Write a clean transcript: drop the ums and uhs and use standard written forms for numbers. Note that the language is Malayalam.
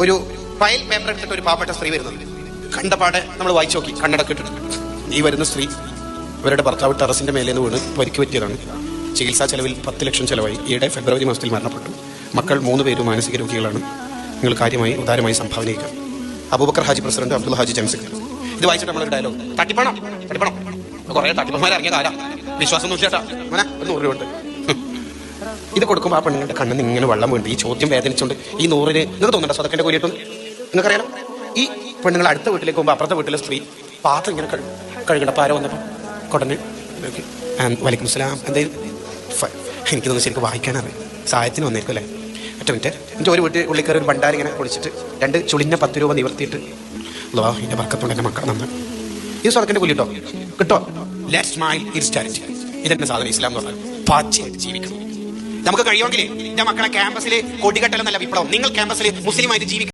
ഒരു ഫയൽ പേപ്പർ എടുത്തിട്ട് ഒരു പാവപ്പെട്ട സ്ത്രീ വരുന്നത് കണ്ടപാടെ നമ്മൾ വായിച്ചു നോക്കി, കണ്ണടക്ക് ഇട്ടിട്ട്. ഈ വരുന്ന സ്ത്രീ ഇവരുടെ ഭർത്താവ് ടെറസിന്റെ മേലെ നിന്ന് വീണ് പരിക്ക് പറ്റിയതാണ്. ചികിത്സാ ചെലവിൽ 10 ലക്ഷം ചെലവായി. ഈയിടെ ഫെബ്രുവരി മാസത്തിൽ മരണപ്പെട്ടു. മക്കൾ 3 പേരും മാനസിക രോഗികളാണ്. നിങ്ങൾ കാര്യമായി ഉദാരമായി സംഭാവന ചെയ്യുക. അബൂബക്കർ ഹാജി പ്രസിഡന്റ്, അബ്ദുൽ ഹാജി ജംസിക്. ഇത് വായിച്ചിട്ട് നമ്മളൊരു ഡയലോഗ്, തട്ടിപ്പണം തട്ടിപ്പണം കുറെ തട്ടിപ്പന്മാർ ഇറങ്ങിയ കാല വിശ്വാസം നോക്കിയാട്ടാ മോനെ 100 രൂപ ഉണ്ട്. ഇത് കൊടുക്കുമ്പോൾ ആ പെണ്ണുങ്ങളുടെ കണ്ണിൽ ഇങ്ങനെ വെള്ളം വീണ്ട് ഈ ചോദ്യം വേദനിച്ചുകൊണ്ട് ഈ 100-ന് നിങ്ങൾക്ക് തോന്നുന്നുണ്ടോ സ്വതക്കൻ്റെ കൂലിയിട്ടൊന്നും? നിങ്ങൾക്കറിയാലോ, ഈ പെണ്ണുങ്ങൾ അടുത്ത വീട്ടിലേക്ക് പോകുമ്പോൾ അപ്പുറത്തെ വീട്ടിലെ സ്ത്രീ പാത്രം ഇങ്ങനെ കഴുകണ്ട. പാര വന്നപ്പോൾ കൊടന് വലൈക്കും സ്ലാം എന്തായാലും എനിക്ക് തോന്നുന്നു ശരിക്കും വായിക്കാനറിയാം. സഹായത്തിന് വന്നേക്കും അല്ലേ? ഒറ്റ മിനിറ്റ്. എന്നിട്ട് ഒരു വീട്ടിൽ ഉള്ളിൽ കയറി ഒരു ഭണ്ടാരി ഇങ്ങനെ പൊളിച്ചിട്ട് 2 ചുളിഞ്ഞ 10 രൂപ നിവർത്തിയിട്ട് അല്ലോ എൻ്റെ വർക്കത്തോടെ എൻ്റെ മക്കൾ നന്ന് ഈ സ്വതക്കൻ്റെ കൂലി കിട്ടോ കിട്ടോ. Let's smile it's charity. ഇതെന്നെ സാധനം ഇസ്ലാം എന്ന് പറഞ്ഞാൽ പാച്ചയായിട്ട് ജീവിക്കണം. നമുക്ക് കഴിയുമെങ്കിൽ എൻ്റെ മക്കളെ ക്യാമ്പസിൽ കൊടികെട്ടലെന്നല്ല വിപ്ലവം. നിങ്ങൾ ക്യാമ്പസിൽ മുസ്ലിമായിട്ട് ജീവിക്കണം.